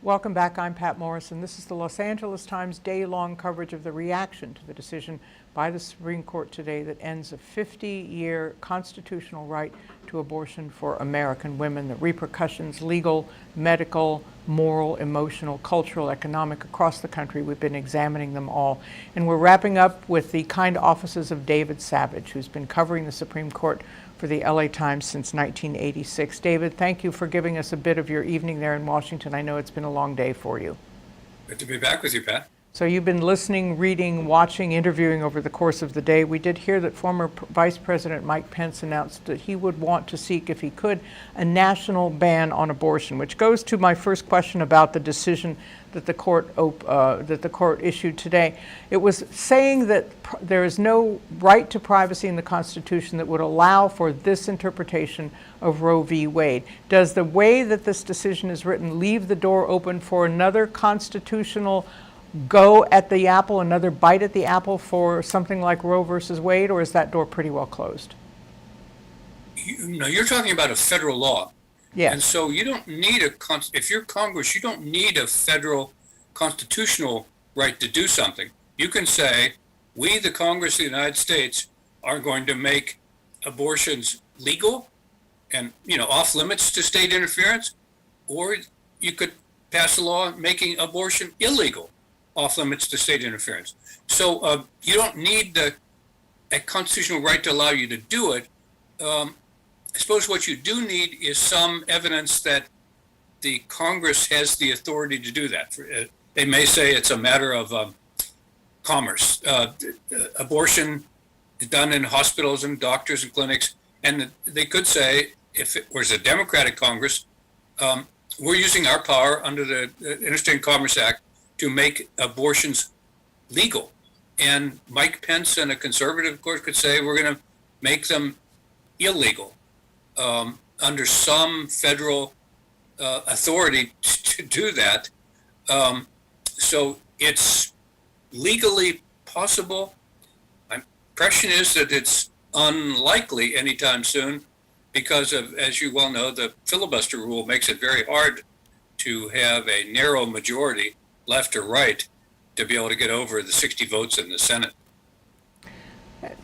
Welcome back. I'm Pat Morrison. This is the Los Angeles Times day-long coverage of the reaction to the decision by the Supreme Court today that ends a 50-year constitutional right to abortion for American women. The repercussions, legal, medical, moral, emotional, cultural, economic, across the country. We've been examining them all. And we're wrapping up with the kind offices of David Savage, who's been covering the Supreme Court for the LA Times since 1986. David, thank you for giving us a bit of your evening there in Washington. I know it's been a long day for you. Good to be back with you, Pat. So you've been listening, reading, watching, interviewing over the course of the day. We did hear that former Vice President Mike Pence announced that he would want to seek, if he could, a national ban on abortion, which goes to my first question about the decision that the court issued today. It was saying that there is no right to privacy in the Constitution that would allow for this interpretation of Roe v. Wade. Does the way that this decision is written leave the door open for another constitutional go at the apple, another bite at the apple for something like Roe versus Wade, or is that door pretty well closed? You're talking about a federal law. Yes. And so you don't need if you're Congress, you don't need a federal constitutional right to do something. You can say, we, the Congress of the United States, are going to make abortions legal and, off limits to state interference, or you could pass a law making abortion illegal, off limits to state interference. So you don't need a constitutional right to allow you to do it. I suppose what you do need is some evidence that the Congress has the authority to do that. They may say it's a matter of commerce. Abortion is done in hospitals and doctors and clinics, and they could say, if it was a Democratic Congress, we're using our power under the Interstate Commerce Act to make abortions legal. And Mike Pence and a conservative, of course, could say we're going to make them illegal under some federal authority to do that. So it's legally possible. My impression is that it's unlikely anytime soon because of, as you well know, the filibuster rule makes it very hard to have a narrow majority, left or right, to be able to get over the 60 votes in the Senate.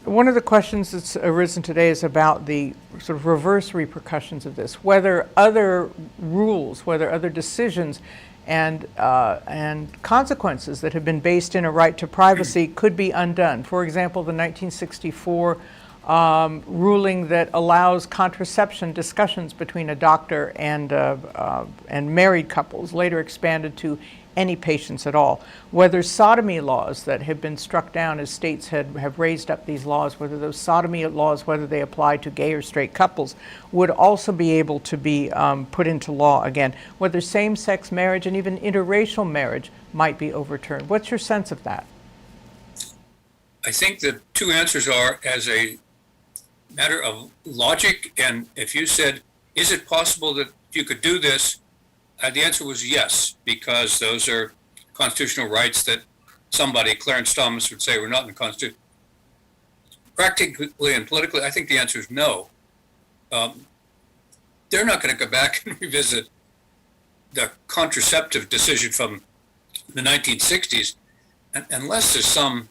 One of the questions that's arisen today is about the sort of reverse repercussions of this, whether other rules, whether other decisions and consequences that have been based in a right to privacy could be undone. For example, the 1964 ruling that allows contraception discussions between a doctor and married couples, later expanded to any patients at all. Whether sodomy laws that have been struck down as states have raised up these laws, whether those sodomy laws, whether they apply to gay or straight couples, would also be able to be put into law again. Whether same-sex marriage and even interracial marriage might be overturned. What's your sense of that? I think the two answers are as a matter of logic, and if you said, is it possible that you could do this? The answer was yes, because those are constitutional rights that somebody, Clarence Thomas, would say were not in the Constitution. Practically and politically, I think the answer is no. They're not going to go back and revisit the contraceptive decision from the 1960s unless there's some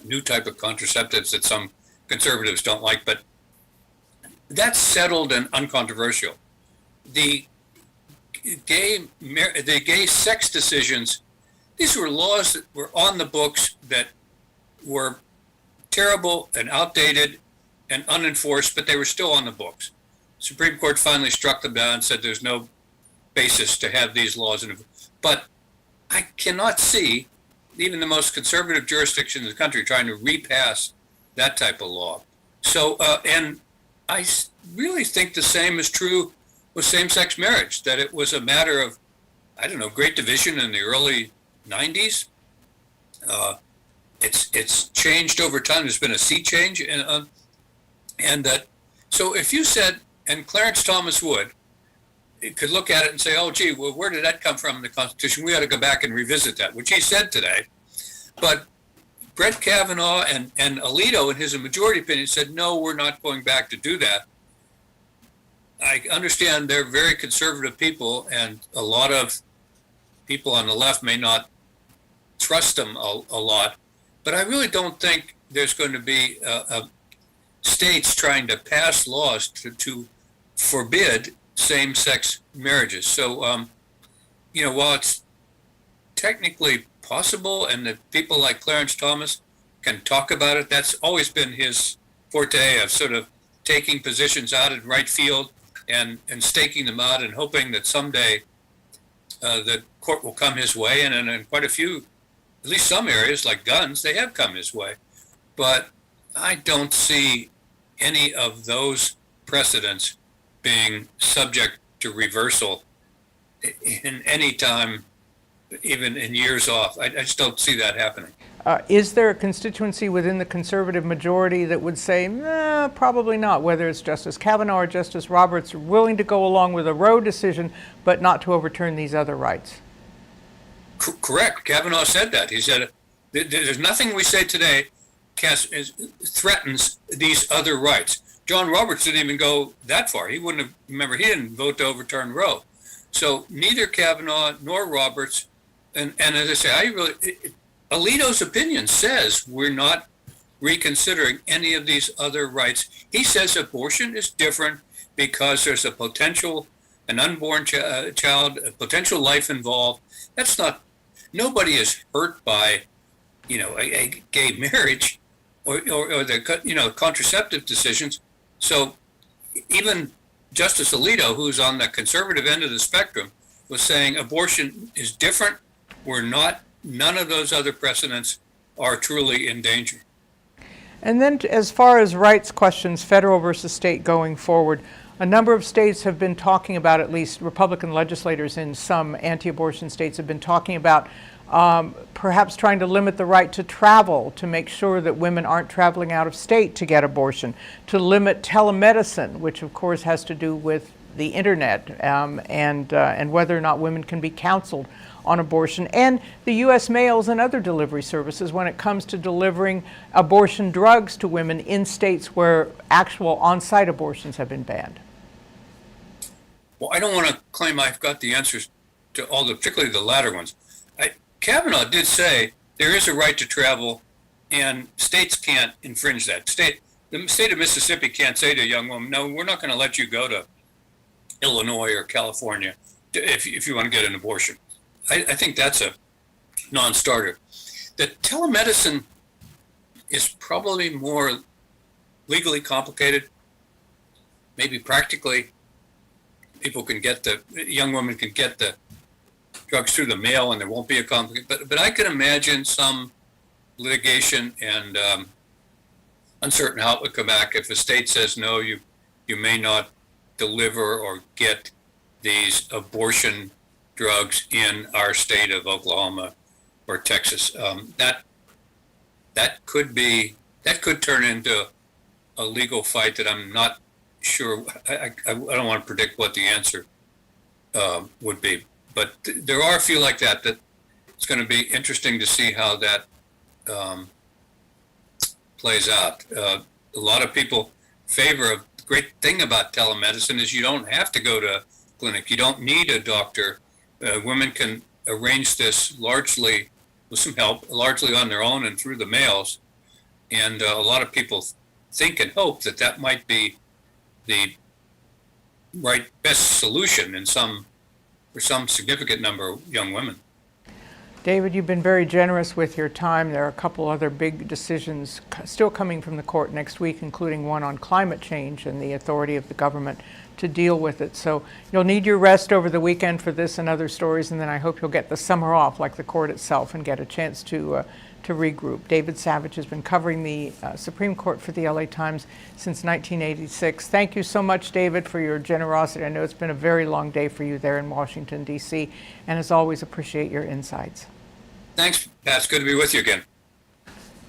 new type of contraceptives that some conservatives don't like, but that's settled and uncontroversial. The gay sex decisions, these were laws that were on the books that were terrible and outdated and unenforced, but they were still on the books. Supreme Court finally struck them down and said there's no basis to have these laws. But I cannot see even the most conservative jurisdiction in the country trying to repass that type of law. So, and I really think the same is true with same-sex marriage, that it was a matter of, great division in the early 90s. It's changed over time. There's been a sea change. And that, so if you said, and Clarence Thomas would, it could look at it and say, oh, gee, well, where did that come from in the Constitution? We ought to go back and revisit that, which he said today. But Brett Kavanaugh and Alito, in his majority opinion, said, no, we're not going back to do that. I understand they're very conservative people, and a lot of people on the left may not trust them a lot, but I really don't think there's going to be states trying to pass laws to forbid same-sex marriages. So, while it's technically possible and that people like Clarence Thomas can talk about it, that's always been his forte of sort of taking positions out in right field and staking them out and hoping that someday the court will come his way. And in quite a few, at least some areas like guns, they have come his way. But I don't see any of those precedents being subject to reversal in any time, even in years off. I just don't see that happening. Is there a constituency within the conservative majority that would say, nah, probably not, whether it's Justice Kavanaugh or Justice Roberts, are willing to go along with a Roe decision, but not to overturn these other rights? Correct. Kavanaugh said that. He said, there's nothing we say today threatens these other rights. John Roberts didn't even go that far. He wouldn't have, remember, he didn't vote to overturn Roe. So neither Kavanaugh nor Roberts, and as I say, Alito's opinion says we're not reconsidering any of these other rights. He says abortion is different because there's an unborn child, a potential life involved. That's not, nobody is hurt by, a gay marriage or the, contraceptive decisions. So even Justice Alito, who's on the conservative end of the spectrum, was saying abortion is different. None of those other precedents are truly in danger. And then as far as rights questions, federal versus state going forward, a number of states have been talking about, at least Republican legislators in some anti-abortion states have been talking about perhaps trying to limit the right to travel to make sure that women aren't traveling out of state to get abortion, to limit telemedicine, which of course has to do with the internet and whether or not women can be counseled on abortion, and the U.S. mails and other delivery services when it comes to delivering abortion drugs to women in states where actual on-site abortions have been banned. Well, I don't want to claim I've got the answers to all particularly the latter ones. Kavanaugh did say there is a right to travel, and states can't infringe that. The state of Mississippi can't say to a young woman, no, we're not going to let you go to Illinois or California if you want to get an abortion. I think that's a non-starter. The telemedicine is probably more legally complicated. Maybe practically, young women can get the drugs through the mail and there won't be a conflict. But I can imagine some litigation and uncertain how it would come back if a state says, no, you may not deliver or get these abortion drugs in our state of Oklahoma or Texas. That could turn into a legal fight that I'm not sure. I don't want to predict what the answer would be, but there are a few like that it's going to be interesting to see how that plays out. A lot of people favor of the great thing about telemedicine is you don't have to go to a clinic. You don't need a doctor. Women can arrange this largely with some help, largely on their own and through the mails. And a lot of people think and hope that might be the best solution for some significant number of young women. David, you've been very generous with your time. There are a couple other big decisions still coming from the court next week, including one on climate change and the authority of the government to deal with it. So you'll need your rest over the weekend for this and other stories, and then I hope you'll get the summer off like the court itself and get a chance to regroup. David Savage has been covering the Supreme Court for the LA Times since 1986. Thank you so much, David, for your generosity. I know it's been a very long day for you there in Washington, D.C., and as always, appreciate your insights. Thanks, Pat. It's good to be with you again.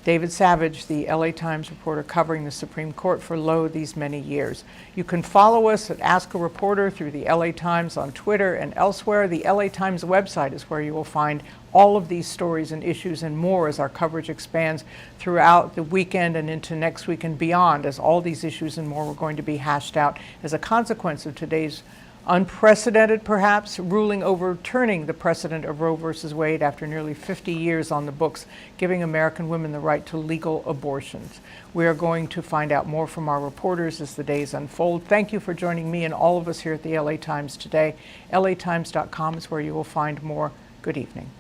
David Savage, the LA Times reporter covering the Supreme Court for these many years. You can follow us at Ask a Reporter through the LA Times on Twitter and elsewhere. The LA Times website is where you will find all of these stories and issues and more as our coverage expands throughout the weekend and into next week and beyond, as all these issues and more are going to be hashed out as a consequence of today's unprecedented perhaps, ruling overturning the precedent of Roe versus Wade after nearly 50 years on the books, giving American women the right to legal abortions. We are going to find out more from our reporters as the days unfold. Thank you for joining me and all of us here at the LA Times today. LAtimes.com is where you will find more. Good evening.